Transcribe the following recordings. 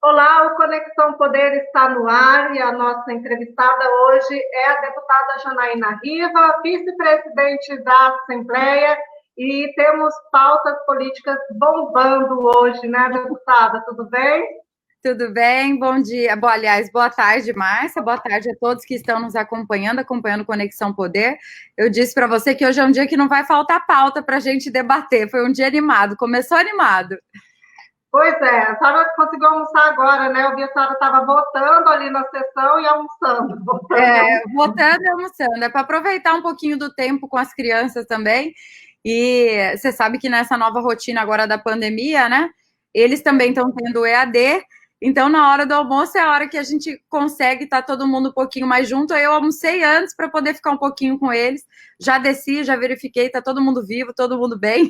Olá, o Conexão Poder está no ar e a nossa entrevistada hoje é a deputada Janaína Riva, vice-presidente da Assembleia, e temos pautas políticas bombando hoje, né, deputada? Tudo bem? Tudo bem? Bom dia. Bom, aliás, boa tarde, Márcia. Boa tarde a todos que estão nos acompanhando Conexão Poder. Eu disse para você que hoje é um dia que não vai faltar pauta para a gente debater. Foi um dia animado, começou animado. Pois é, a senhora conseguiu almoçar agora, né? Eu vi a senhora estava votando ali na sessão e almoçando, votando e almoçando. Votando e almoçando. É para aproveitar um pouquinho do tempo com as crianças também. E você sabe que nessa nova rotina agora da pandemia, né? Eles também estão tendo EAD. Então, na hora do almoço é a hora que a gente consegue estar todo mundo um pouquinho mais junto. Eu almocei antes para poder ficar um pouquinho com eles. Já desci, já verifiquei, está todo mundo vivo, todo mundo bem.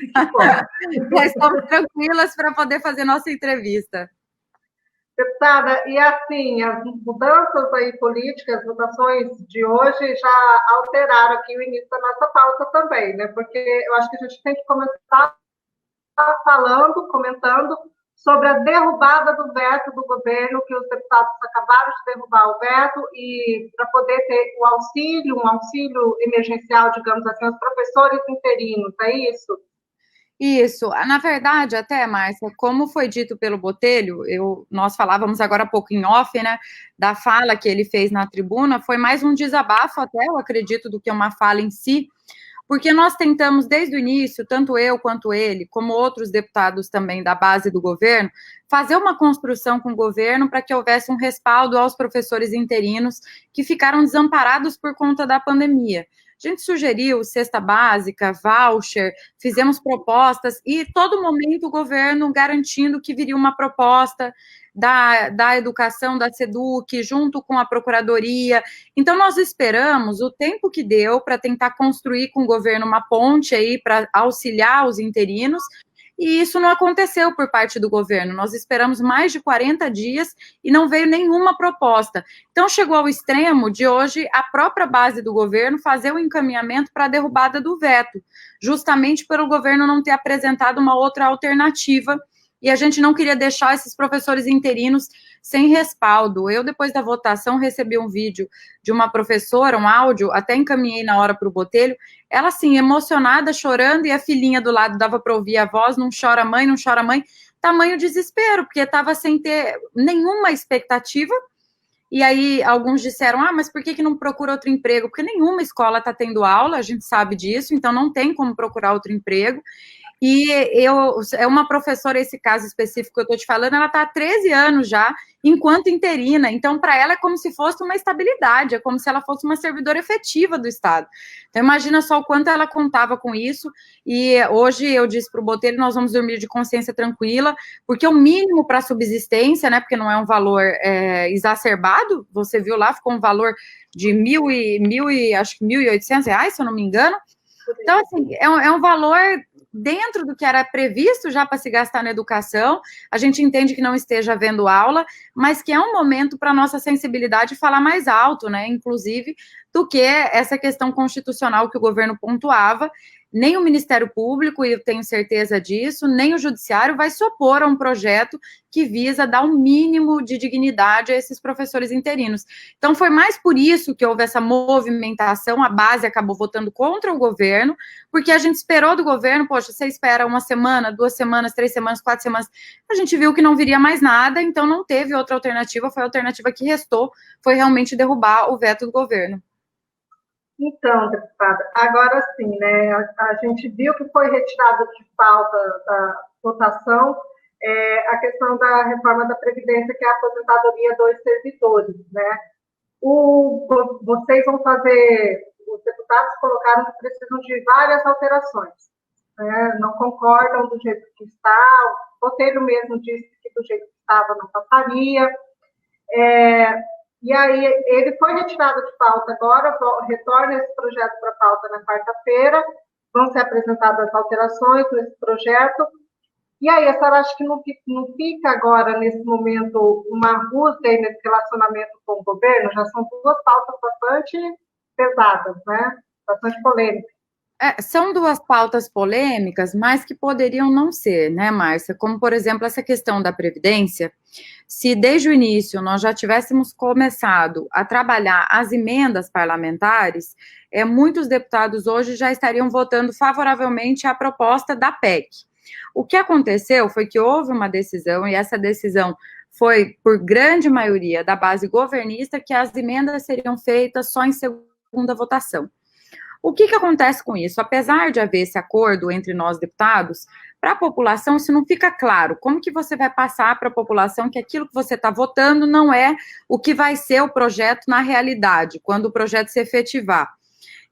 Já estamos tranquilas para poder fazer nossa entrevista. Deputada, e assim, as mudanças aí políticas, as votações de hoje já alteraram aqui o início da nossa pauta também, né? Porque eu acho que a gente tem que começar falando, comentando sobre a derrubada do veto do governo, que os deputados acabaram de derrubar o veto, e para poder ter o auxílio, um auxílio emergencial, digamos assim, aos professores interinos, é isso? Isso, na verdade, até, Márcia, como foi dito pelo Botelho, nós falávamos agora há pouco em off, né, da fala que ele fez na tribuna, foi mais um desabafo até, eu acredito, do que uma fala em si, porque nós tentamos desde o início, tanto eu quanto ele, como outros deputados também da base do governo, fazer uma construção com o governo para que houvesse um respaldo aos professores interinos que ficaram desamparados por conta da pandemia. A gente sugeriu cesta básica, voucher, fizemos propostas e todo momento o governo garantindo que viria uma proposta da educação, da SEDUC, junto com a Procuradoria. Então, nós esperamos o tempo que deu para tentar construir com o governo uma ponte aí para auxiliar os interinos, e isso não aconteceu por parte do governo. Nós esperamos mais de 40 dias e não veio nenhuma proposta. Então, chegou ao extremo de hoje a própria base do governo fazer o encaminhamento para a derrubada do veto, justamente pelo governo não ter apresentado uma outra alternativa, e a gente não queria deixar esses professores interinos sem respaldo. Eu, depois da votação, recebi um vídeo de uma professora, um áudio, até encaminhei na hora para o Botelho, ela, assim, emocionada, chorando, e a filhinha do lado dava para ouvir a voz, não chora mãe, não chora mãe, tamanho desespero, porque estava sem ter nenhuma expectativa. E aí alguns disseram, mas por que não procura outro emprego? Porque nenhuma escola está tendo aula, a gente sabe disso, então não tem como procurar outro emprego. E é uma professora, esse caso específico que eu estou te falando, ela está há 13 anos já, enquanto interina. Então, para ela, é como se fosse uma estabilidade, é como se ela fosse uma servidora efetiva do Estado. Então, imagina só o quanto ela contava com isso. E hoje eu disse para o Botelho, nós vamos dormir de consciência tranquila, porque o mínimo para subsistência, né, porque não é um valor exacerbado, você viu lá, ficou um valor de acho que R$ 1.800, se eu não me engano. Então, assim, é um valor dentro do que era previsto já para se gastar na educação. A gente entende que não esteja havendo aula, mas que é um momento para a nossa sensibilidade falar mais alto, né? Inclusive, do que essa questão constitucional que o governo pontuava. Nem o Ministério Público, e eu tenho certeza disso, nem o Judiciário vai se opor a um projeto que visa dar um mínimo de dignidade a esses professores interinos. Então, foi mais por isso que houve essa movimentação, a base acabou votando contra o governo, porque a gente esperou do governo, poxa, você espera uma semana, 2 semanas, 3 semanas, 4 semanas, a gente viu que não viria mais nada, então não teve outra alternativa, foi a alternativa que restou, foi realmente derrubar o veto do governo. Então, deputada, agora sim, né? A gente viu que foi retirado de pauta da votação a questão da reforma da Previdência, que é a aposentadoria dos servidores, né? Vocês vão fazer, os deputados colocaram que precisam de várias alterações, né? Não concordam do jeito que está, o Botelho mesmo disse que do jeito que estava não passaria. E aí, ele foi retirado de pauta agora, retorna esse projeto para a pauta na quarta-feira, vão ser apresentadas as alterações nesse projeto. E aí, a senhora acha que não fica agora, nesse momento, uma rusga aí nesse relacionamento com o governo? Já são duas pautas bastante pesadas, né? Bastante polêmicas. São duas pautas polêmicas, mas que poderiam não ser, né, Márcia? Como, por exemplo, essa questão da Previdência. Se desde o início nós já tivéssemos começado a trabalhar as emendas parlamentares, muitos deputados hoje já estariam votando favoravelmente à proposta da PEC. O que aconteceu foi que houve uma decisão, e essa decisão foi, por grande maioria da base governista, que as emendas seriam feitas só em segunda votação. O que acontece com isso? Apesar de haver esse acordo entre nós deputados, para a população isso não fica claro. Como que você vai passar para a população que aquilo que você está votando não é o que vai ser o projeto na realidade, quando o projeto se efetivar?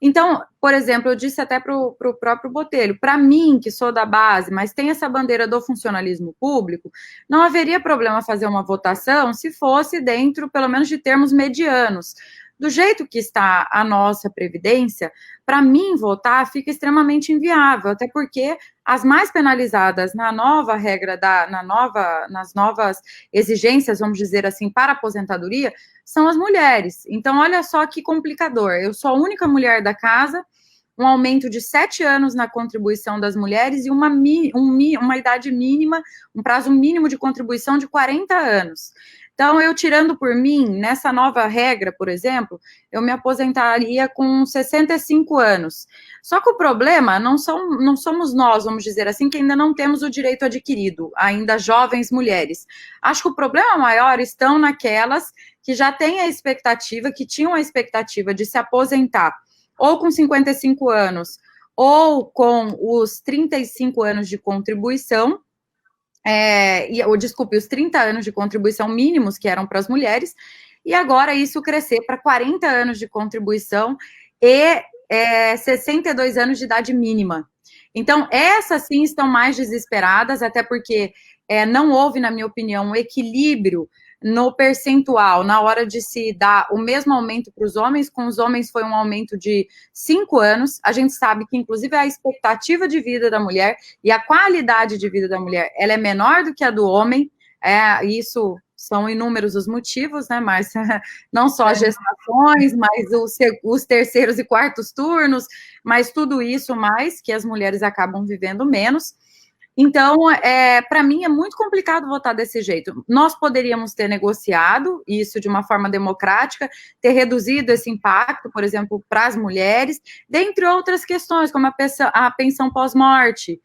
Então, por exemplo, eu disse até para o próprio Botelho, para mim, que sou da base, mas tem essa bandeira do funcionalismo público, não haveria problema fazer uma votação se fosse dentro, pelo menos, de termos medianos. Do jeito que está a nossa Previdência, para mim, votar fica extremamente inviável, até porque as mais penalizadas na nova regra, nas novas exigências, vamos dizer assim, para a aposentadoria, são as mulheres. Então, olha só que complicador. Eu sou a única mulher da casa, um aumento de 7 anos na contribuição das mulheres e uma idade mínima, um prazo mínimo de contribuição de 40 anos. Então, eu tirando por mim, nessa nova regra, por exemplo, eu me aposentaria com 65 anos. Só que o problema não somos nós, vamos dizer assim, que ainda não temos o direito adquirido, ainda jovens mulheres. Acho que o problema maior estão naquelas que já têm a expectativa, que tinham a expectativa de se aposentar ou com 55 anos, ou com os 35 anos de contribuição, os 30 anos de contribuição mínimos que eram para as mulheres, e agora isso crescer para 40 anos de contribuição e 62 anos de idade mínima. Então, essas sim estão mais desesperadas, até porque não houve, na minha opinião, um equilíbrio no percentual, na hora de se dar o mesmo aumento para os homens. Com os homens foi um aumento de 5 anos, a gente sabe que inclusive a expectativa de vida da mulher e a qualidade de vida da mulher, ela é menor do que a do homem, isso são inúmeros os motivos, né, mas não só gestações, mas os terceiros e quartos turnos, mas tudo isso mais, que as mulheres acabam vivendo menos. Então, para mim, é muito complicado votar desse jeito. Nós poderíamos ter negociado isso de uma forma democrática, ter reduzido esse impacto, por exemplo, para as mulheres, dentre outras questões, como a pensão pós-morte,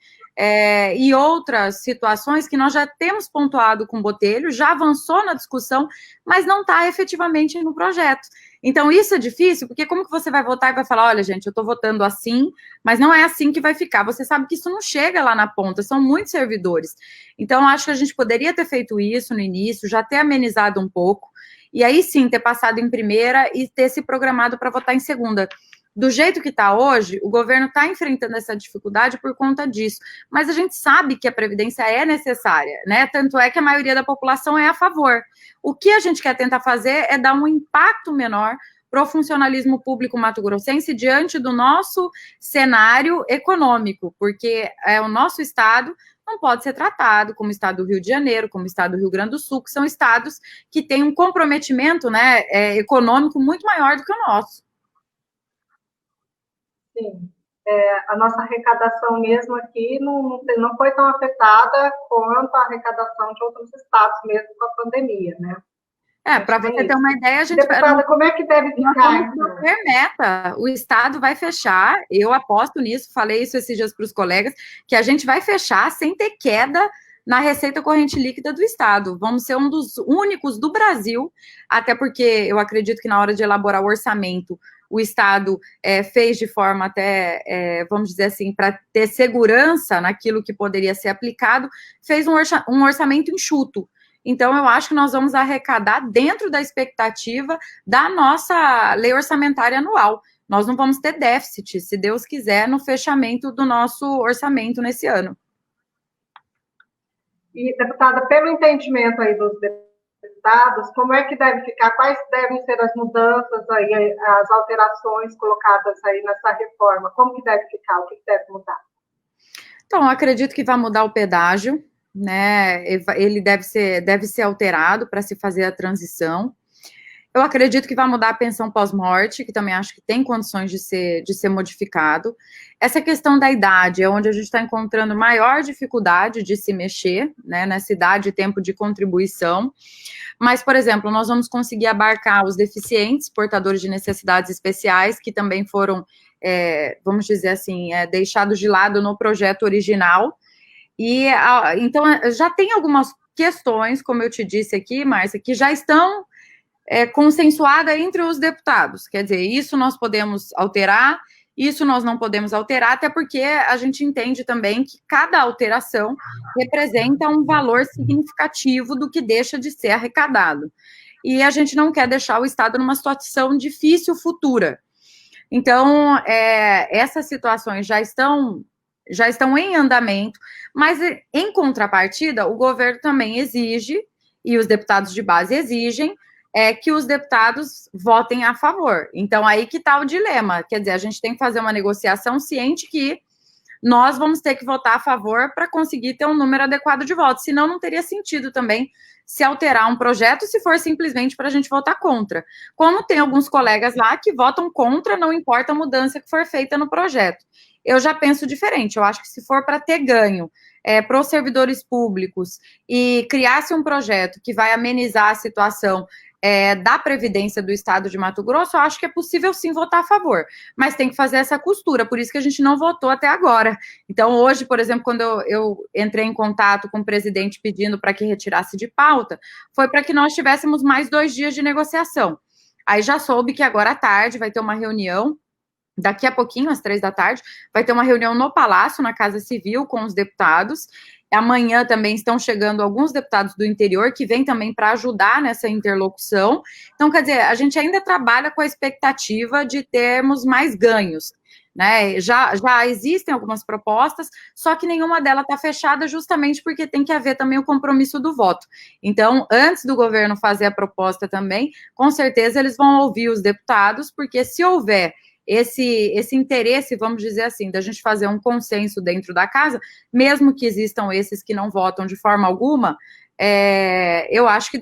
e outras situações que nós já temos pontuado com o Botelho, já avançou na discussão, mas não está efetivamente no projeto. Então, isso é difícil, porque como que você vai votar e vai falar, olha, gente, eu estou votando assim, mas não é assim que vai ficar. Você sabe que isso não chega lá na ponta, são muitos servidores. Então, acho que a gente poderia ter feito isso no início, já ter amenizado um pouco, e aí sim, ter passado em primeira e ter se programado para votar em segunda. Do jeito que está hoje, o governo está enfrentando essa dificuldade por conta disso. Mas a gente sabe que a Previdência é necessária, né? Tanto é que a maioria da população é a favor. O que a gente quer tentar fazer é dar um impacto menor para o funcionalismo público mato-grossense diante do nosso cenário econômico, porque o nosso estado não pode ser tratado como o estado do Rio de Janeiro, como o estado do Rio Grande do Sul, que são estados que têm um comprometimento, né, econômico muito maior do que o nosso. Sim, a nossa arrecadação mesmo aqui não foi tão afetada quanto a arrecadação de outros estados mesmo com a pandemia, né? Para você ter uma ideia, a gente... Deputada, como é que deve ficar? Meta, o Estado vai fechar, eu aposto nisso, falei isso esses dias para os colegas, que a gente vai fechar sem ter queda na receita corrente líquida do Estado. Vamos ser um dos únicos do Brasil, até porque eu acredito que na hora de elaborar o orçamento, o Estado fez de forma até, vamos dizer assim, para ter segurança naquilo que poderia ser aplicado, fez um orçamento enxuto. Então, eu acho que nós vamos arrecadar dentro da expectativa da nossa lei orçamentária anual. Nós não vamos ter déficit, se Deus quiser, no fechamento do nosso orçamento nesse ano. E, deputada, pelo entendimento aí dos deputados, como é que deve ficar? Quais devem ser as mudanças aí, as alterações colocadas aí nessa reforma? Como que deve ficar? O que deve mudar? Então, eu acredito que vai mudar o pedágio, né? Ele deve ser alterado para se fazer a transição. Eu acredito que vai mudar a pensão pós-morte, que também acho que tem condições de ser modificado. Essa questão da idade é onde a gente está encontrando maior dificuldade de se mexer, né, nessa idade e tempo de contribuição. Mas, por exemplo, nós vamos conseguir abarcar os deficientes, portadores de necessidades especiais, que também foram, vamos dizer assim, deixados de lado no projeto original. E, então, já tem algumas questões, como eu te disse aqui, Márcia, que já estão consensuada entre os deputados. Quer dizer, isso nós podemos alterar, isso nós não podemos alterar, até porque a gente entende também que cada alteração representa um valor significativo do que deixa de ser arrecadado. E a gente não quer deixar o Estado numa situação difícil futura. Então, essas situações já estão em andamento, mas, em contrapartida, o governo também exige, e os deputados de base exigem, que os deputados votem a favor. Então, aí que está o dilema. Quer dizer, a gente tem que fazer uma negociação ciente que nós vamos ter que votar a favor para conseguir ter um número adequado de votos. Senão, não teria sentido também se alterar um projeto se for simplesmente para a gente votar contra. Como tem alguns colegas lá que votam contra, não importa a mudança que for feita no projeto. Eu já penso diferente. Eu acho que se for para ter ganho para os servidores públicos e criar-se um projeto que vai amenizar a situação da Previdência do Estado de Mato Grosso, eu acho que é possível sim votar a favor, mas tem que fazer essa costura, por isso que a gente não votou até agora. Então, hoje, por exemplo, quando eu entrei em contato com o presidente pedindo para que retirasse de pauta, foi para que nós tivéssemos mais 2 dias de negociação. Aí já soube que agora à tarde vai ter uma reunião, daqui a pouquinho, às 3 da tarde, vai ter uma reunião no Palácio, na Casa Civil, com os deputados. Amanhã também estão chegando alguns deputados do interior que vêm também para ajudar nessa interlocução. Então, quer dizer, a gente ainda trabalha com a expectativa de termos mais ganhos, né? Já existem algumas propostas, só que nenhuma delas está fechada justamente porque tem que haver também o compromisso do voto. Então, antes do governo fazer a proposta também, com certeza eles vão ouvir os deputados, porque se houver esse interesse, vamos dizer assim, da gente fazer um consenso dentro da casa, mesmo que existam esses que não votam de forma alguma, eu acho que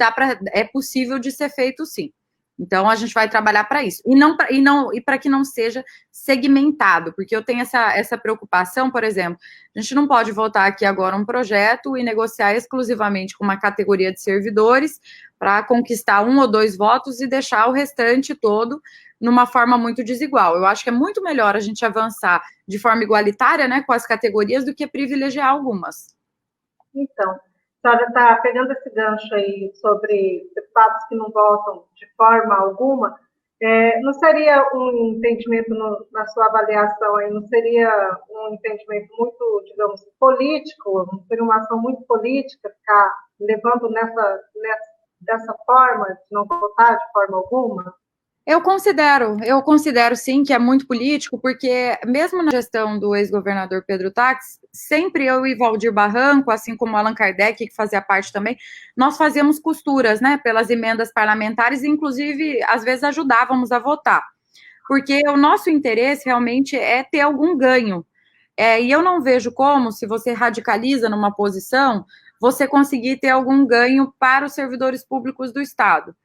é possível de ser feito sim. Então, a gente vai trabalhar para isso. E para que não seja segmentado, porque eu tenho essa preocupação, por exemplo, a gente não pode votar aqui agora um projeto e negociar exclusivamente com uma categoria de servidores para conquistar 1 ou 2 votos e deixar o restante todo numa forma muito desigual. Eu acho que é muito melhor a gente avançar de forma igualitária, né, com as categorias, do que privilegiar algumas. Então, a senhora está pegando esse gancho aí sobre deputados que não votam de forma alguma, não seria um entendimento, na sua avaliação aí, não seria um entendimento muito, digamos, político, não seria uma ação muito política ficar levando dessa forma, de não votar de forma alguma? Eu considero sim que é muito político, porque mesmo na gestão do ex-governador Pedro Táxi, sempre eu e Valdir Barranco, assim como Allan Kardec, que fazia parte também, nós fazíamos costuras, né, pelas emendas parlamentares, e inclusive, às vezes ajudávamos a votar, porque o nosso interesse realmente é ter algum ganho, e eu não vejo como, se você radicaliza numa posição, você conseguir ter algum ganho para os servidores públicos do Estado.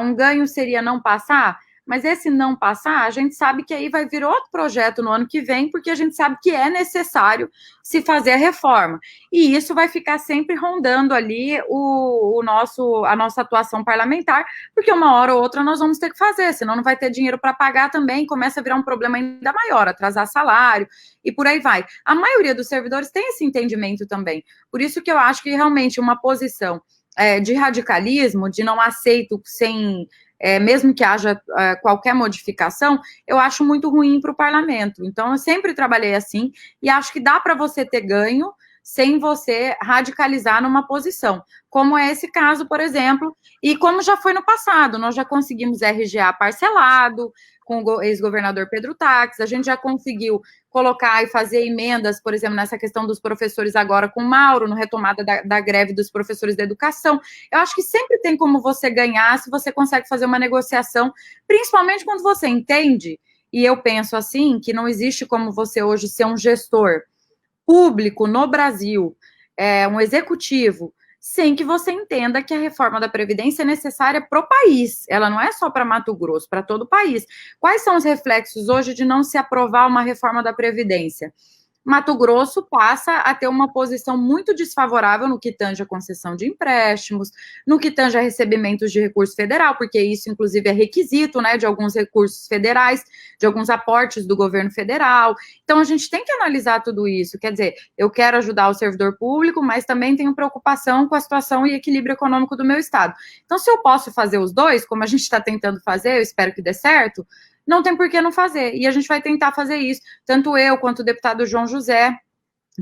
Um ganho seria não passar, mas esse não passar, a gente sabe que aí vai vir outro projeto no ano que vem, porque a gente sabe que é necessário se fazer a reforma. E isso vai ficar sempre rondando ali a nossa atuação parlamentar, porque uma hora ou outra nós vamos ter que fazer, senão não vai ter dinheiro para pagar também, começa a virar um problema ainda maior, atrasar salário e por aí vai. A maioria dos servidores tem esse entendimento também. Por isso que eu acho que realmente uma posição de radicalismo, de não aceito sem, mesmo que haja qualquer modificação, eu acho muito ruim para o parlamento. Então, eu sempre trabalhei assim e acho que dá para você ter ganho sem você radicalizar numa posição, como é esse caso, por exemplo, e como já foi no passado, nós já conseguimos RGA parcelado com o ex-governador Pedro Táxi, a gente já conseguiu colocar e fazer emendas, por exemplo, nessa questão dos professores agora com o Mauro, no retomada da greve dos professores da educação. Eu acho que sempre tem como você ganhar se você consegue fazer uma negociação, principalmente quando você entende, e eu penso assim, que não existe como você hoje ser um gestor público no Brasil, um executivo, sem que você entenda que a reforma da Previdência é necessária para o país, ela não é só para Mato Grosso, para todo o país. Quais são os reflexos hoje de não se aprovar uma reforma da Previdência? Mato Grosso passa a ter uma posição muito desfavorável no que tange a concessão de empréstimos, no que tange a recebimentos de recurso federal, porque isso, inclusive, é requisito, né, de alguns recursos federais, de alguns aportes do governo federal. Então, a gente tem que analisar tudo isso. Quer dizer, eu quero ajudar o servidor público, mas também tenho preocupação com a situação e equilíbrio econômico do meu estado. Então, se eu posso fazer os dois, como a gente está tentando fazer, eu espero que dê certo, não tem por que não fazer, e a gente vai tentar fazer isso, tanto eu quanto o deputado João José,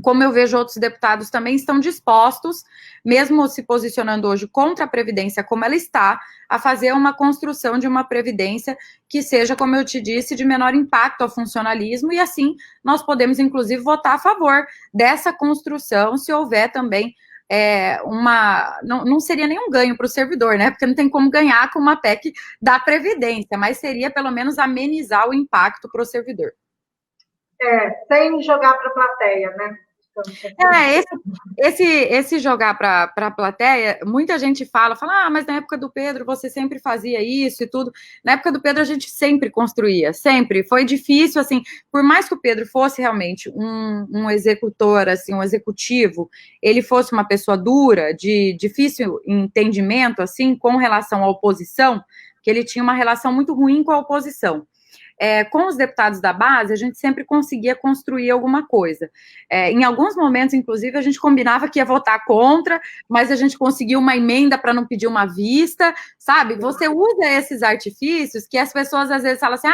como eu vejo outros deputados também estão dispostos, mesmo se posicionando hoje contra a Previdência como ela está, a fazer uma construção de uma Previdência que seja, como eu te disse, de menor impacto ao funcionalismo, e assim nós podemos, inclusive, votar a favor dessa construção, se houver também não seria nenhum ganho para o servidor, né? Porque não tem como ganhar com uma PEC da Previdência, mas seria pelo menos amenizar o impacto para o servidor. Sem jogar para a plateia, né? Esse jogar para a plateia, muita gente fala, mas na época do Pedro você sempre fazia isso e tudo. Na época do Pedro a gente sempre construía, sempre. Foi difícil, assim, por mais que o Pedro fosse realmente um executor, assim, um executivo, ele fosse uma pessoa dura, de difícil entendimento, assim, com relação à oposição, que ele tinha uma relação muito ruim com a oposição. Com os deputados da base, a gente sempre conseguia construir alguma coisa. Em alguns momentos, inclusive, a gente combinava que ia votar contra, mas a gente conseguiu uma emenda para não pedir uma vista, sabe? Você usa esses artifícios que as pessoas às vezes falam assim,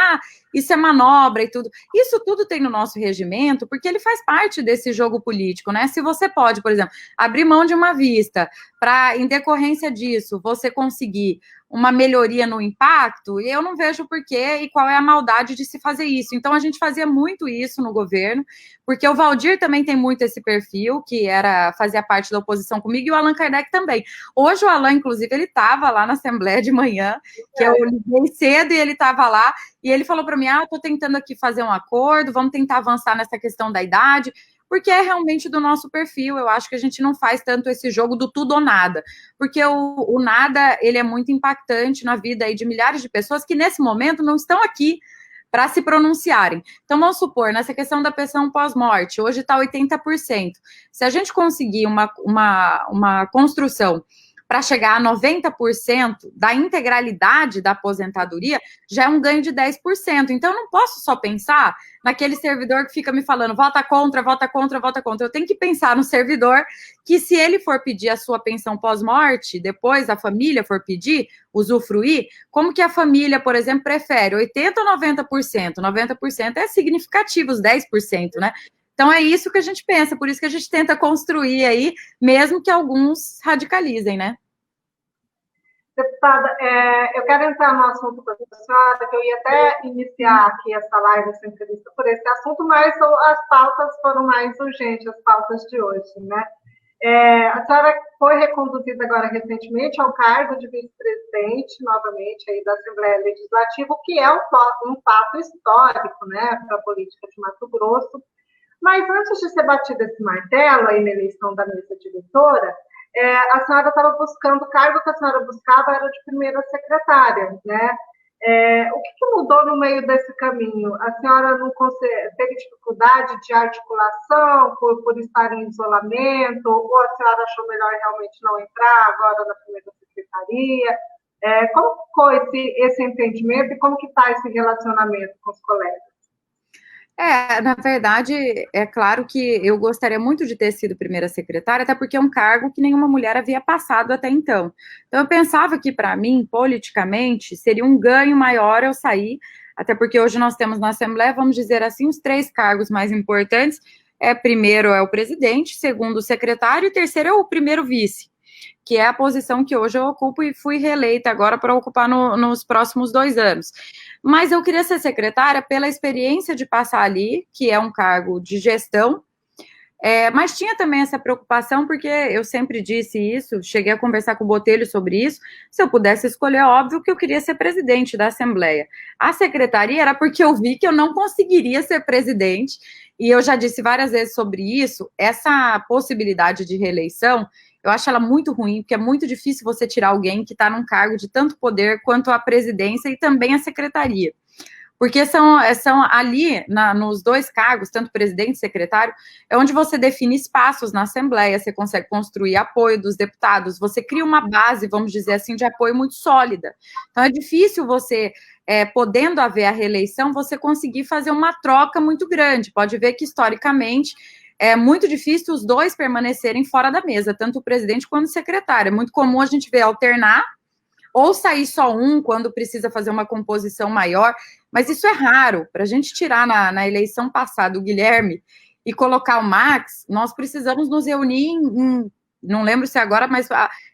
isso é manobra e tudo. Isso tudo tem no nosso regimento, porque ele faz parte desse jogo político, né? Se você pode, por exemplo, abrir mão de uma vista para, em decorrência disso, você conseguir uma melhoria no impacto, eu não vejo porquê e qual é a maldade de se fazer isso. Então, a gente fazia muito isso no governo, porque o Valdir também tem muito esse perfil, que fazia parte da oposição comigo, e o Allan Kardec também. Hoje o Allan, inclusive, ele estava lá na Assembleia de manhã, que eu liguei cedo e ele estava lá, e ele falou para mim, estou tentando aqui fazer um acordo, vamos tentar avançar nessa questão da idade, porque é realmente do nosso perfil. Eu acho que a gente não faz tanto esse jogo do tudo ou nada, porque o nada, ele é muito impactante na vida aí de milhares de pessoas que nesse momento não estão aqui para se pronunciarem. Então, vamos supor, nessa questão da pensão pós-morte, hoje está 80%. Se a gente conseguir uma construção para chegar a 90% da integralidade da aposentadoria, já é um ganho de 10%. Então, eu não posso só pensar naquele servidor que fica me falando, vota contra, vota contra, vota contra. Eu tenho que pensar no servidor que, se ele for pedir a sua pensão pós-morte, depois a família for pedir, usufruir, como que a família, por exemplo, prefere 80% ou 90%? 90% é significativo, os 10%, né? Então, é isso que a gente pensa, por isso que a gente tenta construir aí, mesmo que alguns radicalizem, né? Deputada, eu quero entrar no assunto com a senhora, que eu ia até iniciar aqui essa live, essa entrevista por esse assunto, mas as pautas foram mais urgentes, as pautas de hoje, né? A senhora foi reconduzida agora recentemente ao cargo de vice-presidente, novamente, aí da Assembleia Legislativa, o que é um fato histórico, né, para a política de Mato Grosso. Mas antes de ser batido esse martelo aí na eleição da mesa diretora, a senhora estava buscando, o cargo que a senhora buscava era de primeira secretária, né? O que mudou no meio desse caminho? A senhora não teve dificuldade de articulação por estar em isolamento, ou a senhora achou melhor realmente não entrar agora na primeira secretaria? Como ficou esse entendimento e como que está esse relacionamento com os colegas? Na verdade, é claro que eu gostaria muito de ter sido primeira secretária, até porque é um cargo que nenhuma mulher havia passado até então. Então, eu pensava que, para mim, politicamente, seria um ganho maior eu sair, até porque hoje nós temos na Assembleia, vamos dizer assim, os 3 cargos mais importantes. Primeiro é o presidente, segundo o secretário, e terceiro é o primeiro vice, que é a posição que hoje eu ocupo e fui reeleita agora para ocupar nos próximos 2 anos. Mas eu queria ser secretária pela experiência de passar ali, que é um cargo de gestão, mas tinha também essa preocupação, porque eu sempre disse isso, cheguei a conversar com o Botelho sobre isso, se eu pudesse escolher, óbvio que eu queria ser presidente da Assembleia. A secretaria era porque eu vi que eu não conseguiria ser presidente, e eu já disse várias vezes sobre isso, essa possibilidade de reeleição, eu acho ela muito ruim, porque é muito difícil você tirar alguém que está num cargo de tanto poder quanto a presidência e também a secretaria. Porque são ali, nos dois cargos, tanto presidente e secretário, é onde você define espaços na Assembleia, você consegue construir apoio dos deputados, você cria uma base, vamos dizer assim, de apoio muito sólida. Então, é difícil você, podendo haver a reeleição, você conseguir fazer uma troca muito grande. Pode ver que, historicamente, é muito difícil os dois permanecerem fora da mesa, tanto o presidente quanto o secretário. É muito comum a gente ver alternar, ou sair só um quando precisa fazer uma composição maior, mas isso é raro. Para a gente tirar na eleição passada o Guilherme e colocar o Max, nós precisamos nos reunir não lembro se agora, mas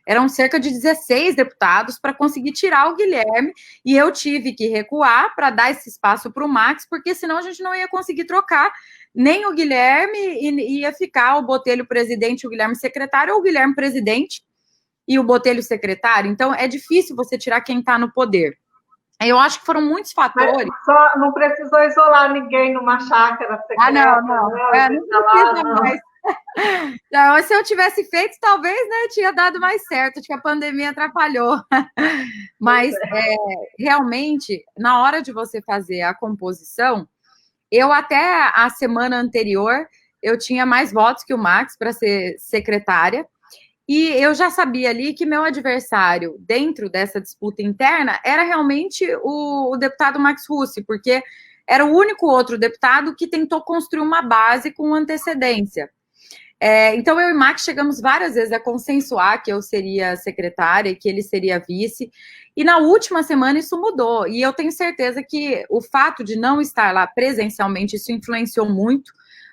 eram cerca de 16 deputados para conseguir tirar o Guilherme, e eu tive que recuar para dar esse espaço para o Max, porque senão a gente não ia conseguir trocar nem o Guilherme, e ia ficar o Botelho presidente e o Guilherme secretário, ou o Guilherme presidente e o Botelho secretário. Então, é difícil você tirar quem está no poder. Eu acho que foram muitos fatores. Mas só não precisou isolar ninguém numa chácara secreta. Não precisa mais. Não, se eu tivesse feito, talvez, né, tinha dado mais certo. Acho que a pandemia atrapalhou. Mas, realmente, na hora de você fazer a composição, eu até a semana anterior, eu tinha mais votos que o Max para ser secretária. E eu já sabia ali que meu adversário, dentro dessa disputa interna, era realmente o deputado Max Russi, porque era o único outro deputado que tentou construir uma base com antecedência. Então, eu e Max chegamos várias vezes a consensuar que eu seria secretária e que ele seria vice, e na última semana isso mudou, e eu tenho certeza que o fato de não estar lá presencialmente, isso influenciou muito,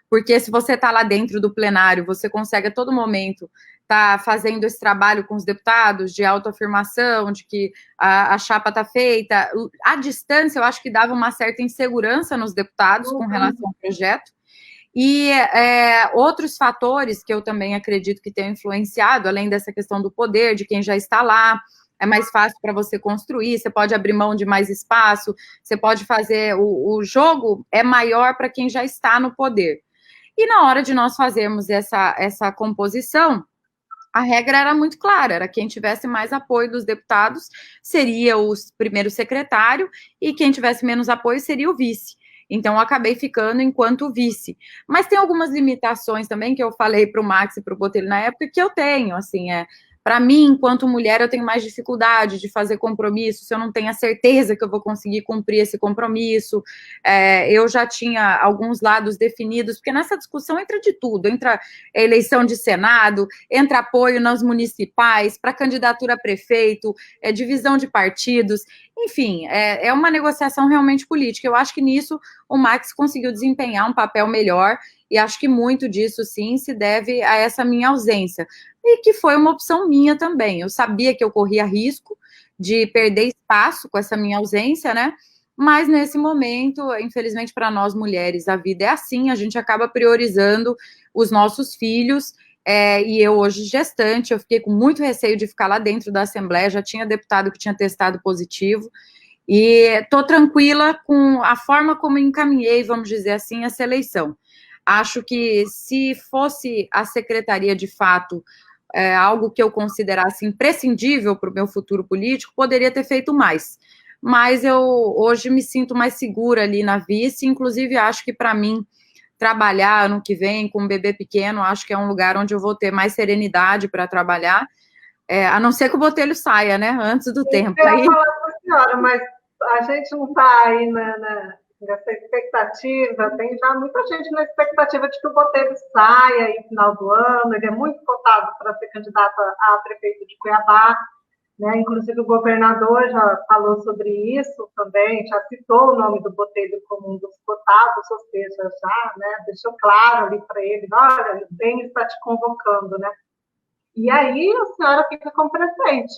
porque se você está lá dentro do plenário, você consegue a todo momento estar fazendo esse trabalho com os deputados de autoafirmação, de que a chapa está feita. À distância, eu acho que dava uma certa insegurança nos deputados com relação ao projeto. E outros fatores que eu também acredito que tenham influenciado, além dessa questão do poder, de quem já está lá, é mais fácil para você construir, você pode abrir mão de mais espaço, você pode fazer, o jogo é maior para quem já está no poder. E na hora de nós fazermos essa composição, a regra era muito clara, era quem tivesse mais apoio dos deputados seria o primeiro secretário e quem tivesse menos apoio seria o vice. Então, eu acabei ficando enquanto vice. Mas tem algumas limitações também que eu falei para o Max e para o Botelho na época que eu tenho, assim, para mim, enquanto mulher, eu tenho mais dificuldade de fazer compromisso, se eu não tenho a certeza que eu vou conseguir cumprir esse compromisso. Eu já tinha alguns lados definidos, porque nessa discussão entra de tudo, entra a eleição de Senado, entra apoio nas municipais, para candidatura a prefeito, divisão de partidos, enfim, é uma negociação realmente política. Eu acho que nisso o Max conseguiu desempenhar um papel melhor, e acho que muito disso, sim, se deve a essa minha ausência. E que foi uma opção minha também. Eu sabia que eu corria risco de perder espaço com essa minha ausência, né? Mas nesse momento, infelizmente para nós mulheres, a vida é assim, a gente acaba priorizando os nossos filhos, e eu hoje gestante, eu fiquei com muito receio de ficar lá dentro da Assembleia, já tinha deputado que tinha testado positivo, e estou tranquila com a forma como encaminhei, vamos dizer assim, essa eleição. Acho que se fosse a secretaria de fato algo que eu considerasse imprescindível para o meu futuro político, poderia ter feito mais. Mas eu hoje me sinto mais segura ali na vice, inclusive acho que para mim trabalhar ano que vem com um bebê pequeno, acho que é um lugar onde eu vou ter mais serenidade para trabalhar, a não ser que o Botelho saia, né, antes do tempo. Eu ia falar com a senhora, mas a gente não está aí nessa expectativa, tem já muita gente na expectativa de que o Botelho saia no final do ano, ele é muito cotado para ser candidato a prefeito de Cuiabá, né? Inclusive o governador já falou sobre isso também, já citou o nome do Botelho como um dos cotados, ou seja, já, né, deixou claro ali para ele, olha, o bem está te convocando, né? E aí a senhora fica como presidente.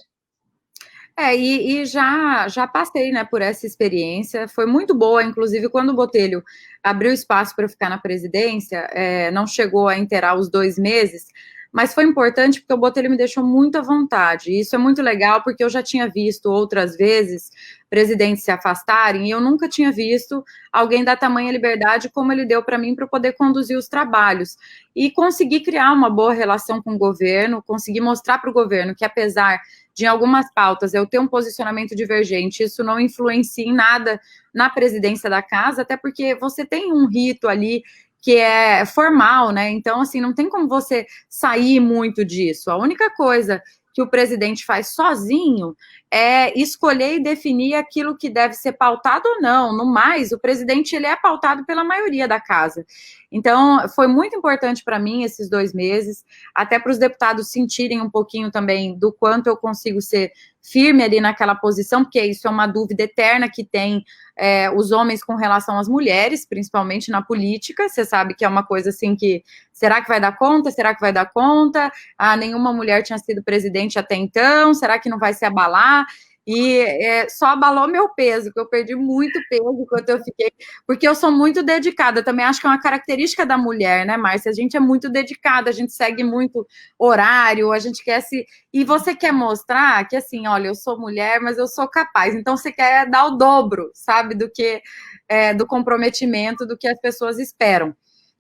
E já passei, né, por essa experiência, foi muito boa, inclusive quando o Botelho abriu espaço para eu ficar na presidência, não chegou a inteirar os 2 meses, mas foi importante porque o Botelho me deixou muito à vontade, e isso é muito legal, porque eu já tinha visto outras vezes presidentes se afastarem, e eu nunca tinha visto alguém dar tamanha liberdade como ele deu para mim, para poder conduzir os trabalhos, e conseguir criar uma boa relação com o governo, conseguir mostrar para o governo que, apesar de, em algumas pautas, eu ter um posicionamento divergente, isso não influencia em nada na presidência da casa, até porque você tem um rito ali que é formal, né? Então, assim, não tem como você sair muito disso. A única coisa que o presidente faz sozinho é escolher e definir aquilo que deve ser pautado ou não. No mais, o presidente, ele é pautado pela maioria da casa. Então, foi muito importante para mim esses 2 meses, até para os deputados sentirem um pouquinho também do quanto eu consigo ser firme ali naquela posição, porque isso é uma dúvida eterna que tem os homens com relação às mulheres, principalmente na política. Você sabe que é uma coisa assim que, será que vai dar conta? Será que vai dar conta? Nenhuma mulher tinha sido presidente até então, será que não vai se abalar? E só abalou meu peso, que eu perdi muito peso enquanto eu fiquei, porque eu sou muito dedicada, também acho que é uma característica da mulher, né, Márcia? A gente é muito dedicada, a gente segue muito horário, a gente quer se... E você quer mostrar que, assim, olha, eu sou mulher, mas eu sou capaz, então você quer dar o dobro, sabe, do que do comprometimento, do que as pessoas esperam.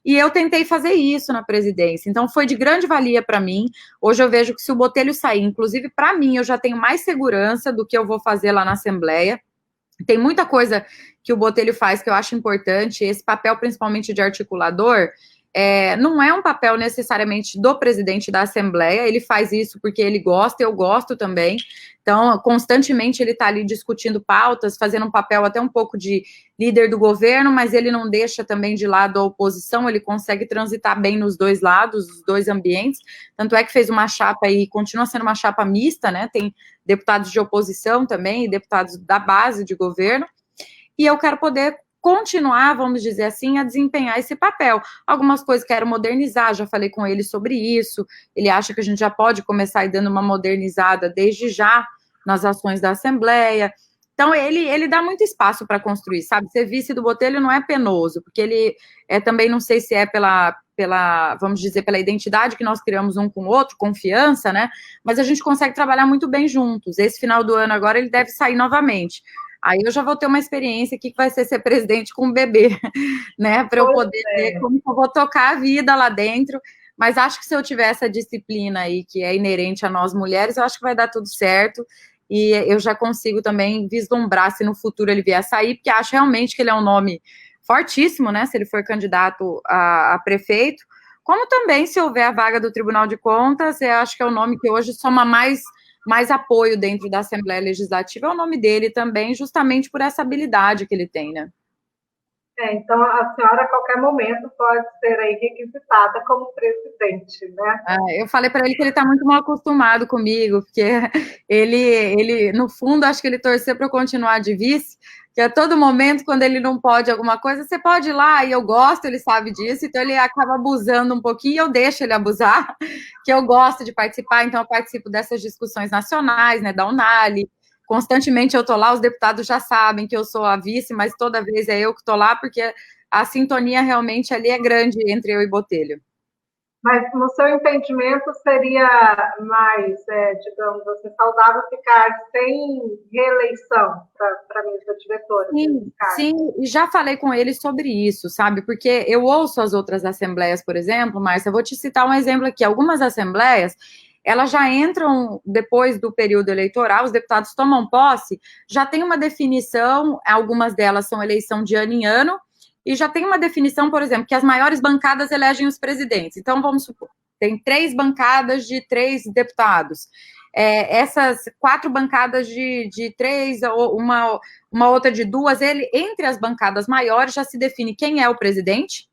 E eu tentei fazer isso na presidência, então foi de grande valia para mim. Hoje eu vejo que se o Botelho sair, inclusive para mim, eu já tenho mais segurança do que eu vou fazer lá na Assembleia. Tem muita coisa que o Botelho faz que eu acho importante, esse papel principalmente de articulador, não é um papel necessariamente do presidente da Assembleia, ele faz isso porque ele gosta, eu gosto também, então constantemente ele está ali discutindo pautas, fazendo um papel até um pouco de líder do governo, mas ele não deixa também de lado a oposição, ele consegue transitar bem nos 2 lados, os 2 ambientes, tanto é que fez uma chapa e continua sendo uma chapa mista, né, tem deputados de oposição também, e deputados da base de governo, e eu quero poder continuar, vamos dizer assim, a desempenhar esse papel. Algumas coisas quero modernizar, já falei com ele sobre isso, ele acha que a gente já pode começar aí dando uma modernizada desde já nas ações da Assembleia. Então, ele dá muito espaço para construir, sabe? Ser vice do Botelho não é penoso, porque ele também, não sei se é pela, vamos dizer, pela identidade que nós criamos um com o outro, confiança, né? Mas a gente consegue trabalhar muito bem juntos. Esse final do ano agora ele deve sair novamente. Aí eu já vou ter uma experiência aqui que vai ser presidente com um bebê, né? Para eu poder ver como eu vou tocar a vida lá dentro. Mas acho que se eu tiver essa disciplina aí, que é inerente a nós mulheres, eu acho que vai dar tudo certo. E eu já consigo também vislumbrar se no futuro ele vier a sair, porque acho realmente que ele é um nome fortíssimo, né? Se ele for candidato a prefeito. Como também, se houver a vaga do Tribunal de Contas, eu acho que é o nome que hoje soma mais apoio dentro da Assembleia Legislativa, é o nome dele também, justamente por essa habilidade que ele tem, né? Então a senhora a qualquer momento pode ser aí requisitada como presidente, né? Eu falei para ele que ele está muito mal acostumado comigo, porque ele, no fundo, acho que ele torceu para eu continuar de vice, que a todo momento, quando ele não pode alguma coisa, você pode ir lá, e eu gosto, ele sabe disso, então ele acaba abusando um pouquinho, e eu deixo ele abusar, que eu gosto de participar, então eu participo dessas discussões nacionais, né, da Unali, constantemente eu estou lá, os deputados já sabem que eu sou a vice, mas toda vez é eu que estou lá, porque a sintonia realmente ali é grande entre eu e Botelho. Mas, no seu entendimento, seria mais, digamos assim, saudável ficar sem reeleição para a mesa diretora? Sim, e já falei com ele sobre isso, sabe? Porque eu ouço as outras assembleias, por exemplo, Márcia, eu vou te citar um exemplo aqui. Algumas assembleias, elas já entram depois do período eleitoral, os deputados tomam posse, já tem uma definição, algumas delas são eleição de ano em ano, e já tem uma definição, por exemplo, que as maiores bancadas elegem os presidentes. Então, vamos supor, tem 3 bancadas de 3 deputados. Essas 4 bancadas de 3, uma outra de 2, entre as bancadas maiores já se define quem é o presidente,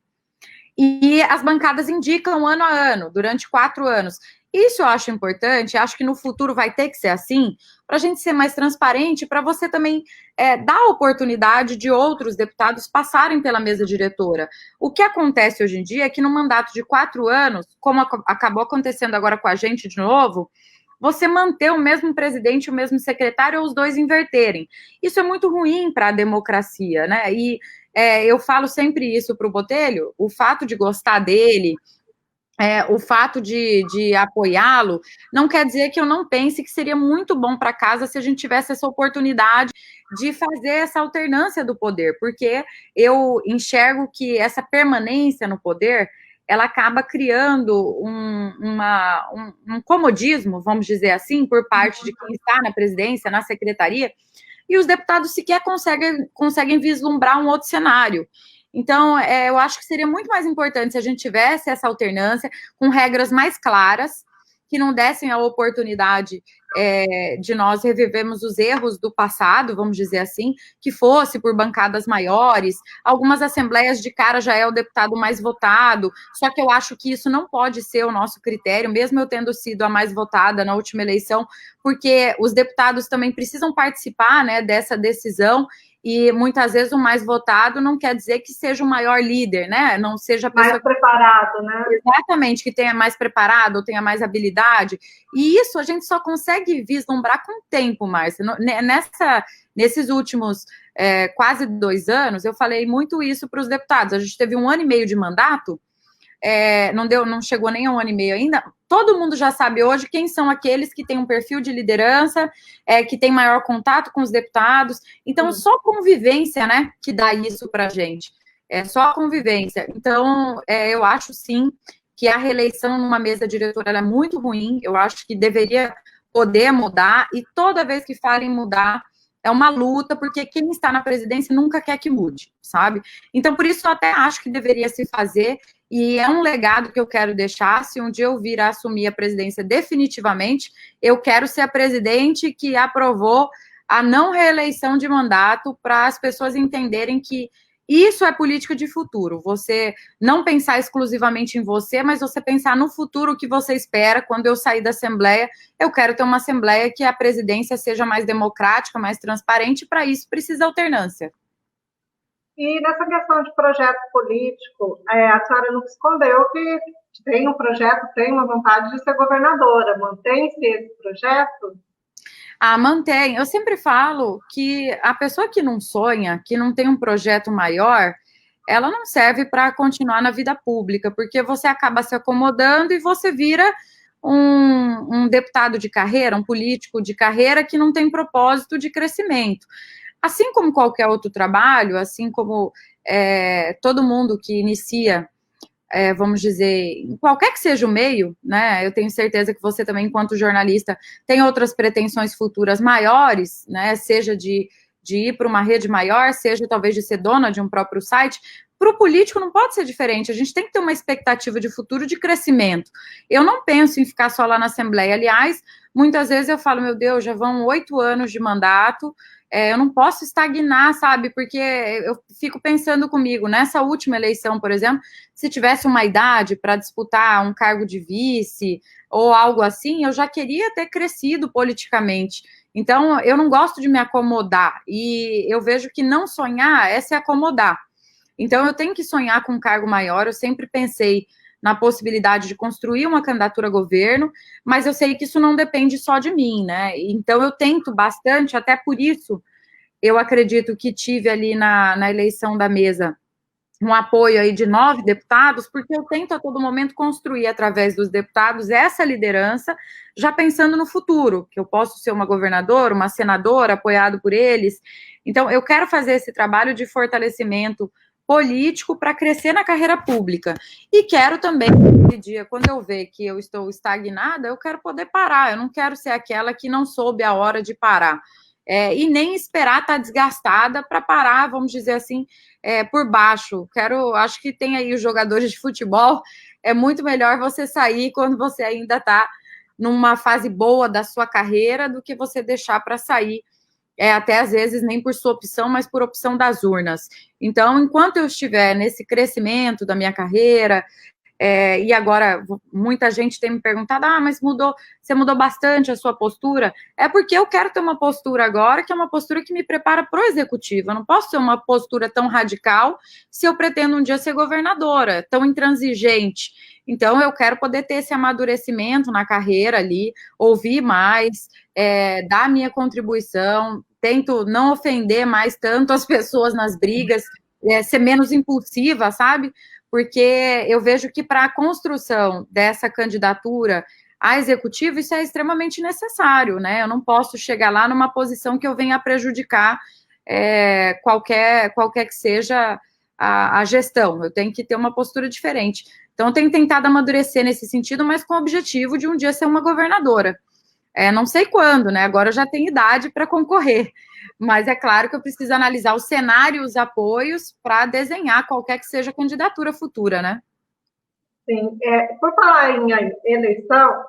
e as bancadas indicam ano a ano, durante 4 anos. Isso eu acho importante, acho que no futuro vai ter que ser assim, para a gente ser mais transparente, para você também dar a oportunidade de outros deputados passarem pela mesa diretora. O que acontece hoje em dia é que no mandato de 4 anos, como acabou acontecendo agora com a gente de novo, você manter o mesmo presidente, o mesmo secretário, ou os dois inverterem. Isso é muito ruim para a democracia, né? E eu falo sempre isso para o Botelho, o fato de gostar dele, o fato de apoiá-lo não quer dizer que eu não pense que seria muito bom para casa se a gente tivesse essa oportunidade de fazer essa alternância do poder, porque eu enxergo que essa permanência no poder ela acaba criando um comodismo, vamos dizer assim, por parte de quem está na presidência, na secretaria, e os deputados sequer conseguem vislumbrar um outro cenário. Então, eu acho que seria muito mais importante se a gente tivesse essa alternância com regras mais claras, que não dessem a oportunidade de nós revivermos os erros do passado, vamos dizer assim, que fosse por bancadas maiores. Algumas assembleias de cara já é o deputado mais votado, só que eu acho que isso não pode ser o nosso critério, mesmo eu tendo sido a mais votada na última eleição, porque os deputados também precisam participar, né, dessa decisão, e muitas vezes o mais votado não quer dizer que seja o maior líder, né? Não seja a pessoa mais preparado, né? Exatamente, que tenha mais preparado ou tenha mais habilidade. E isso a gente só consegue vislumbrar com o tempo, Márcia. Nesses últimos quase 2 anos, eu falei muito isso para os deputados. A gente teve 1 ano e meio de mandato, não chegou nem a 1 ano e meio ainda. Todo mundo já sabe hoje quem são aqueles que têm um perfil de liderança, que tem maior contato com os deputados. Então, só convivência, né, que dá isso para a gente. Só a convivência. Então, eu acho, sim, que a reeleição numa mesa diretora é muito ruim. Eu acho que deveria poder mudar, e toda vez que falem mudar, é uma luta, porque quem está na presidência nunca quer que mude, sabe? Então, por isso, eu até acho que deveria se fazer, e é um legado que eu quero deixar. Se um dia eu vir a assumir a presidência definitivamente, eu quero ser a presidente que aprovou a não reeleição de mandato, para as pessoas entenderem que isso é política de futuro. Você não pensar exclusivamente em você, mas você pensar no futuro, o que você espera. Quando eu sair da Assembleia, eu quero ter uma Assembleia que a presidência seja mais democrática, mais transparente, e para isso precisa alternância. E nessa questão de projeto político, a senhora não escondeu que tem um projeto, tem uma vontade de ser governadora. Mantém-se esse projeto? Mantém. Eu sempre falo que a pessoa que não sonha, que não tem um projeto maior, ela não serve para continuar na vida pública, porque você acaba se acomodando e você vira um deputado de carreira, um político de carreira que não tem propósito de crescimento. Assim como qualquer outro trabalho, assim como todo mundo que inicia, vamos dizer, em qualquer que seja o meio, né? Eu tenho certeza que você também, enquanto jornalista, tem outras pretensões futuras maiores, né? Seja de ir para uma rede maior, seja talvez de ser dona de um próprio site. Para o político não pode ser diferente. A gente tem que ter uma expectativa de futuro, de crescimento. Eu não penso em ficar só lá na Assembleia. Aliás, muitas vezes eu falo, meu Deus, já vão 8 anos de mandato, eu não posso estagnar, sabe? Porque eu fico pensando comigo, nessa última eleição, por exemplo, se tivesse uma idade para disputar um cargo de vice ou algo assim, eu já queria ter crescido politicamente. Então, eu não gosto de me acomodar, e eu vejo que não sonhar é se acomodar. Então, eu tenho que sonhar com um cargo maior. Eu sempre pensei na possibilidade de construir uma candidatura a governo, mas eu sei que isso não depende só de mim, né? Então, eu tento bastante, até por isso, eu acredito que tive ali na eleição da mesa um apoio aí de 9 deputados, porque eu tento a todo momento construir, através dos deputados, essa liderança, já pensando no futuro, que eu posso ser uma governadora, uma senadora, apoiado por eles. Então, eu quero fazer esse trabalho de fortalecimento político para crescer na carreira pública. E quero também, no dia, quando eu ver que eu estou estagnada, eu quero poder parar. Eu não quero ser aquela que não soube a hora de parar. E nem esperar estar desgastada para parar, vamos dizer assim, por baixo. Acho que tem aí os jogadores de futebol, é muito melhor você sair quando você ainda está numa fase boa da sua carreira, do que você deixar para sair, até às vezes nem por sua opção, mas por opção das urnas. Então, enquanto eu estiver nesse crescimento da minha carreira, e agora muita gente tem me perguntado, mas você mudou bastante a sua postura. É porque eu quero ter uma postura agora, que é uma postura que me prepara para o executivo. Eu não posso ter uma postura tão radical se eu pretendo um dia ser governadora, tão intransigente. Então, eu quero poder ter esse amadurecimento na carreira ali, ouvir mais, dar a minha contribuição, tento não ofender mais tanto as pessoas nas brigas, ser menos impulsiva, sabe? porque eu vejo que para a construção dessa candidatura a executivo, isso é extremamente necessário, né? Eu não posso chegar lá numa posição que eu venha a prejudicar qualquer que seja a gestão. Eu tenho que ter uma postura diferente. Então, eu tenho tentado amadurecer nesse sentido, mas com o objetivo de um dia ser uma governadora. Não sei quando, né? Agora eu já tenho idade para concorrer, mas é claro que eu preciso analisar o cenário e os apoios para desenhar qualquer que seja a candidatura futura, né? Sim, por falar em eleição,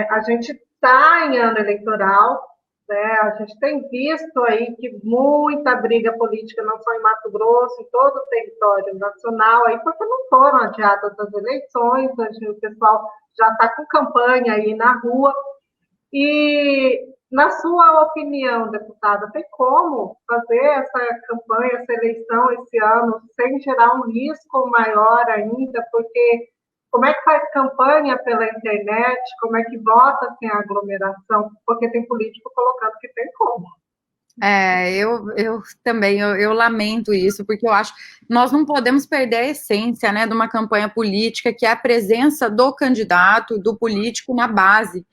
a gente está em ano eleitoral, né? A gente tem visto aí que muita briga política, não só em Mato Grosso, em todo o território nacional, aí, porque não foram adiadas as eleições, o pessoal já está com campanha aí na rua. E, na sua opinião, deputada, tem como fazer essa campanha, essa eleição esse ano, sem gerar um risco maior ainda? Porque como é que faz campanha pela internet? Como é que vota sem aglomeração? Porque tem político colocando que tem como. Eu também, eu lamento isso, porque eu acho que nós não podemos perder a essência, né, de uma campanha política, que é a presença do candidato, do político na base.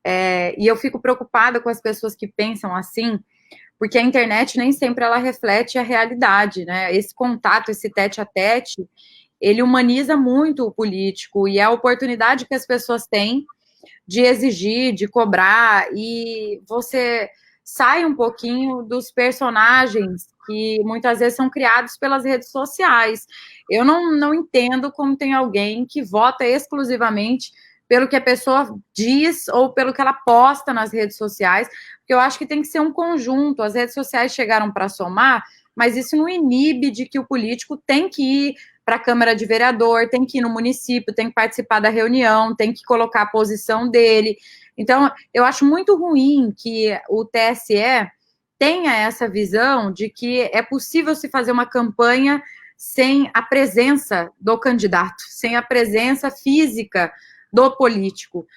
E eu fico preocupada com as pessoas que pensam assim, porque a internet nem sempre ela reflete a realidade, né? Esse contato, esse tete-a-tete, ele humaniza muito o político e é a oportunidade que as pessoas têm de exigir, de cobrar, e você sai um pouquinho dos personagens que muitas vezes são criados pelas redes sociais. Eu não entendo como tem alguém que vota exclusivamente pelo que a pessoa diz ou pelo que ela posta nas redes sociais, porque eu acho que tem que ser um conjunto. As redes sociais chegaram para somar, mas isso não inibe de que o político tem que ir para a Câmara de Vereador, tem que ir no município, tem que participar da reunião, tem que colocar a posição dele. Então, eu acho muito ruim que o TSE tenha essa visão de que é possível se fazer uma campanha sem a presença do candidato, sem a presença física do político.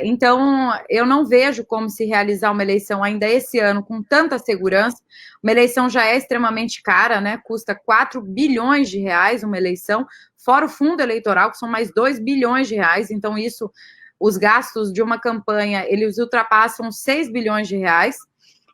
Então, eu não vejo como se realizar uma eleição ainda esse ano com tanta segurança. Uma eleição já é extremamente cara, né? Custa 4 bilhões de reais uma eleição, fora o fundo eleitoral, que são mais 2 bilhões de reais. Então, isso, os gastos de uma campanha, eles ultrapassam 6 bilhões de reais.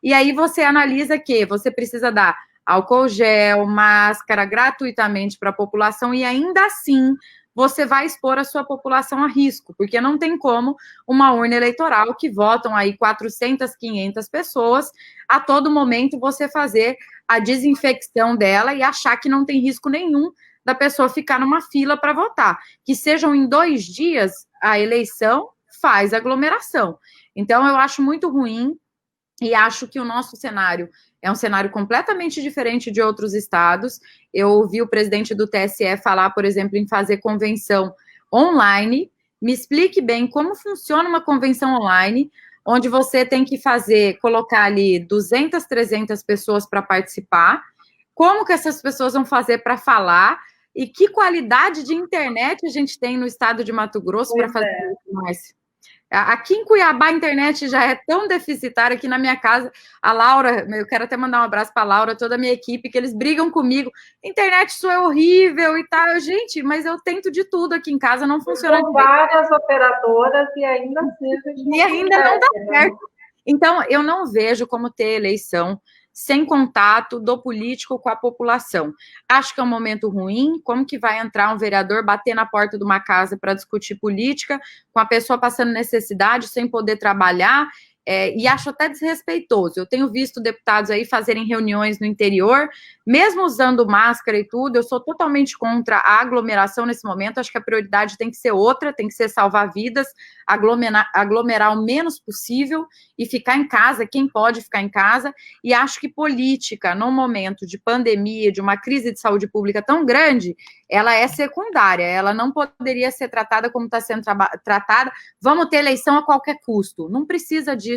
E aí você analisa que você precisa dar álcool gel, máscara gratuitamente para a população, e ainda assim você vai expor a sua população a risco, porque não tem como uma urna eleitoral que votam aí 400, 500 pessoas, a todo momento você fazer a desinfecção dela e achar que não tem risco nenhum da pessoa ficar numa fila para votar. Que sejam em 2 dias a eleição, faz aglomeração. Então, eu acho muito ruim e acho que o nosso cenário é um cenário completamente diferente de outros estados. Eu ouvi o presidente do TSE falar, por exemplo, em fazer convenção online. Me explique bem como funciona uma convenção online, onde você tem que colocar ali 200, 300 pessoas para participar. Como que essas pessoas vão fazer para falar? E que qualidade de internet a gente tem no estado de Mato Grosso para fazer isso, Márcia? Aqui em Cuiabá, a internet já é tão deficitária que na minha casa, a Laura, eu quero até mandar um abraço para a Laura, toda a minha equipe, que eles brigam comigo. Internet isso é horrível e tal. Gente, mas eu tento de tudo aqui em casa, não funciona. São várias operadoras e ainda assim a gente não dá certo. Então, eu não vejo como ter eleição sem contato do político com a população. Acho que é um momento ruim. Como que vai entrar um vereador bater na porta de uma casa para discutir política, com a pessoa passando necessidade, sem poder trabalhar? E acho até desrespeitoso. Eu tenho visto deputados aí fazerem reuniões no interior, mesmo usando máscara e tudo. Eu sou totalmente contra a aglomeração nesse momento. Acho que a prioridade tem que ser outra, tem que ser salvar vidas, aglomerar o menos possível e ficar em casa, quem pode ficar em casa. E acho que política, num momento de pandemia, de uma crise de saúde pública tão grande, ela é secundária, ela não poderia ser tratada como está sendo tratada. Vamos ter eleição a qualquer custo. Não precisa disso.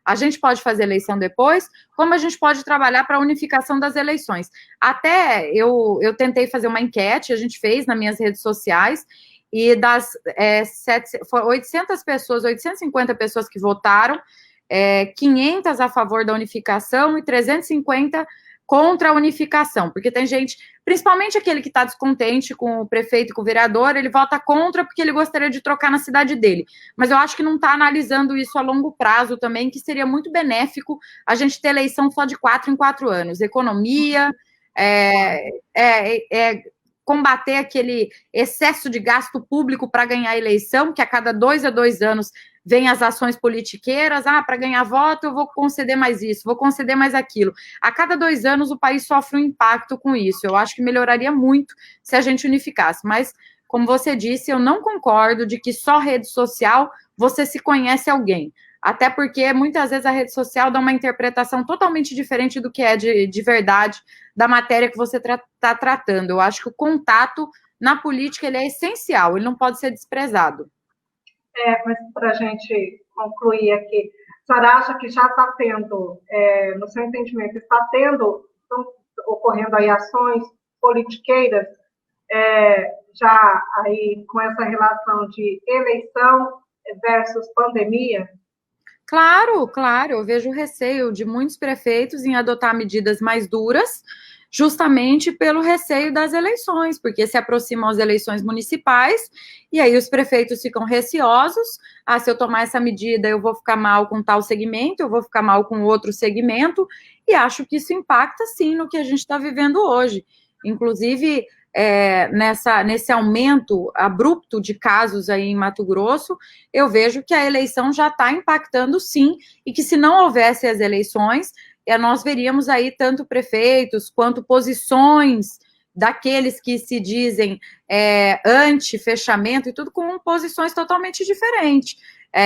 A gente pode fazer eleição depois, como a gente pode trabalhar para a unificação das eleições. Até eu tentei fazer uma enquete, a gente fez nas minhas redes sociais, e das 800 pessoas, 850 pessoas que votaram, 500 a favor da unificação e 350 contra a unificação, porque tem gente, principalmente aquele que está descontente com o prefeito e com o vereador, ele vota contra porque ele gostaria de trocar na cidade dele. Mas eu acho que não está analisando isso a longo prazo também, que seria muito benéfico a gente ter eleição só de 4 em 4 anos. Economia, combater aquele excesso de gasto público para ganhar a eleição, que a cada 2 a 2 anos vem as ações politiqueiras, para ganhar voto eu vou conceder mais isso, vou conceder mais aquilo. A cada 2 anos o país sofre um impacto com isso. Eu acho que melhoraria muito se a gente unificasse, mas, como você disse, eu não concordo de que só rede social você se conhece alguém. Até porque, muitas vezes, a rede social dá uma interpretação totalmente diferente do que é de verdade da matéria que você está tratando. Eu acho que o contato na política ele é essencial, ele não pode ser desprezado. Mas para a gente concluir aqui, a senhora acha que já está tendo, no seu entendimento, estão ocorrendo aí ações politiqueiras, já aí com essa relação de eleição versus pandemia? Claro, eu vejo o receio de muitos prefeitos em adotar medidas mais duras, justamente pelo receio das eleições, porque se aproximam as eleições municipais, e aí os prefeitos ficam receosos, se eu tomar essa medida eu vou ficar mal com tal segmento, eu vou ficar mal com outro segmento, e acho que isso impacta sim no que a gente está vivendo hoje. Inclusive, nesse aumento abrupto de casos aí em Mato Grosso, eu vejo que a eleição já está impactando sim, e que se não houvesse as eleições, nós veríamos aí tanto prefeitos quanto posições daqueles que se dizem anti-fechamento e tudo com posições totalmente diferentes.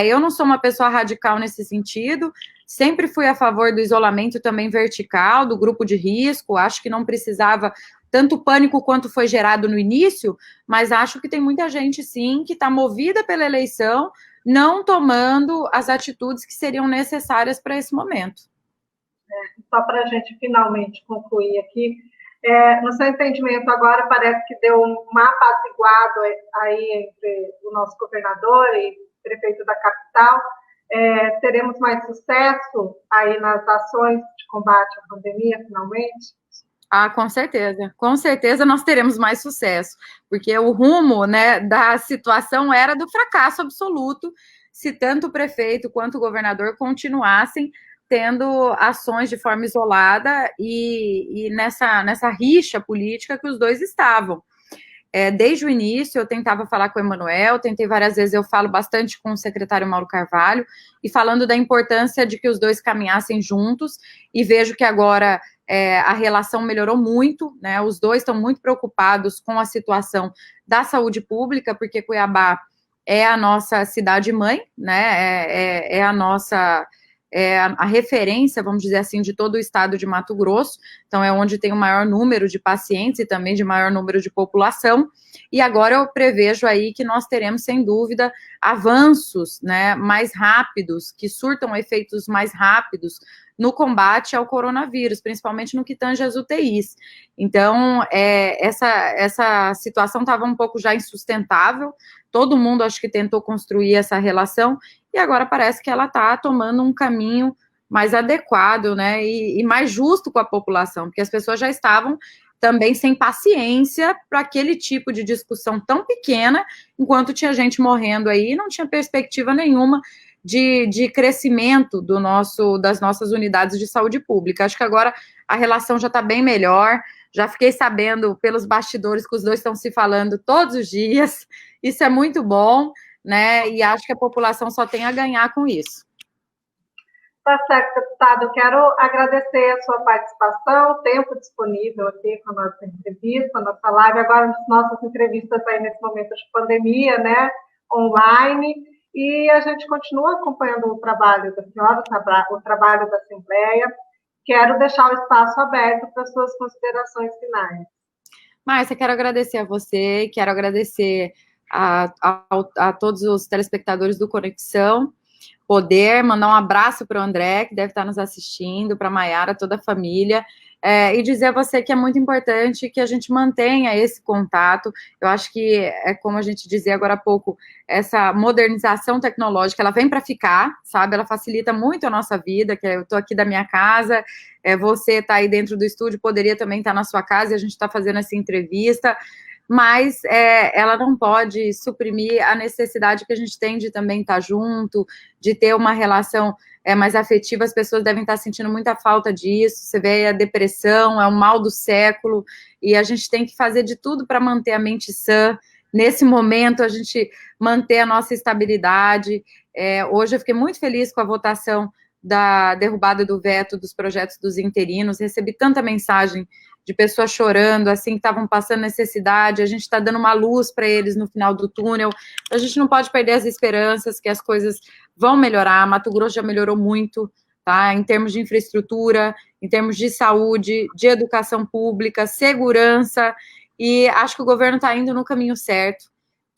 Eu não sou uma pessoa radical nesse sentido, sempre fui a favor do isolamento também vertical, do grupo de risco, acho que não precisava tanto pânico quanto foi gerado no início, mas acho que tem muita gente, sim, que está movida pela eleição, não tomando as atitudes que seriam necessárias para esse momento. Só para a gente finalmente concluir aqui, no seu entendimento, agora parece que deu um apaziguado aí entre o nosso governador e prefeito da capital. Teremos mais sucesso aí nas ações de combate à pandemia, finalmente? Com certeza nós teremos mais sucesso, porque o rumo, né, da situação era do fracasso absoluto, se tanto o prefeito quanto o governador continuassem tendo ações de forma isolada e nessa rixa política que os dois estavam. Desde o início, eu tentava falar com o Emanuel, tentei várias vezes, eu falo bastante com o secretário Mauro Carvalho, e falando da importância de que os dois caminhassem juntos, e vejo que agora a relação melhorou muito, né? Os dois estão muito preocupados com a situação da saúde pública, porque Cuiabá é a nossa cidade-mãe, né? É a nossa... a referência, vamos dizer assim, de todo o estado de Mato Grosso, então é onde tem o maior número de pacientes e também de maior número de população, e agora eu prevejo aí que nós teremos, sem dúvida, avanços, né, mais rápidos, que surtam efeitos mais rápidos no combate ao coronavírus, principalmente no que tange às UTIs. Então, essa situação estava um pouco já insustentável, todo mundo acho que tentou construir essa relação, e agora parece que ela está tomando um caminho mais adequado, né, e mais justo com a população, porque as pessoas já estavam também sem paciência para aquele tipo de discussão tão pequena, enquanto tinha gente morrendo aí, não tinha perspectiva nenhuma de crescimento das nossas unidades de saúde pública. Acho que agora a relação já está bem melhor, já fiquei sabendo pelos bastidores que os dois estão se falando todos os dias, isso é muito bom, né? E acho que a população só tem a ganhar com isso. Tá certo, deputado. Eu quero agradecer a sua participação, o tempo disponível aqui com a nossa entrevista, a nossa live, agora as nossas entrevistas aí nesse momento de pandemia, né? Online, e a gente continua acompanhando o trabalho da senhora, o trabalho da Assembleia. Quero deixar o espaço aberto para suas considerações finais. Márcia, quero agradecer a você, quero agradecer a todos os telespectadores do Conexão, poder mandar um abraço para o André, que deve estar nos assistindo, para a Maiara, toda a família. e dizer a você que é muito importante que a gente mantenha esse contato. Eu acho que, como a gente dizia agora há pouco, essa modernização tecnológica, ela vem para ficar, sabe? Ela facilita muito a nossa vida, que eu estou aqui da minha casa, você está aí dentro do estúdio, poderia também estar na sua casa, e a gente está fazendo essa entrevista, mas ela não pode suprimir a necessidade que a gente tem de também estar junto, de ter uma relação mais afetiva. As pessoas devem estar sentindo muita falta disso. Você vê a depressão, é o mal do século, e a gente tem que fazer de tudo para manter a mente sã. Nesse momento, a gente manter a nossa estabilidade. Hoje eu fiquei muito feliz com a votação da derrubada do veto dos projetos dos interinos, recebi tanta mensagem de pessoas chorando, assim, que estavam passando necessidade, a gente está dando uma luz para eles no final do túnel, a gente não pode perder as esperanças que as coisas vão melhorar. Mato Grosso já melhorou muito, tá? Em termos de infraestrutura, em termos de saúde, de educação pública, segurança, e acho que o governo está indo no caminho certo,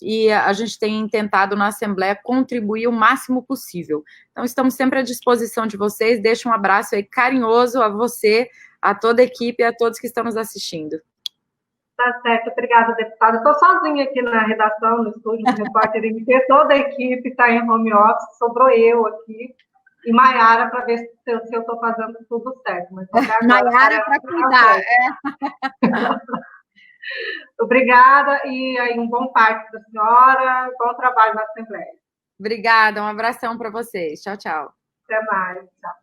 e a gente tem tentado na Assembleia contribuir o máximo possível. Então, estamos sempre à disposição de vocês. Deixo um abraço aí carinhoso a você, a toda a equipe e a todos que estão nos assistindo. Tá certo, obrigada, deputada. Estou sozinha aqui na redação, no estúdio do Repórter MP, toda a equipe está em home office, sobrou eu aqui e Maiara para ver se eu estou fazendo tudo certo. Maiara para cuidar. Obrigada e aí um bom parto da senhora, bom trabalho na Assembleia. Obrigada, um abração para vocês. Tchau, tchau. Até mais, tchau.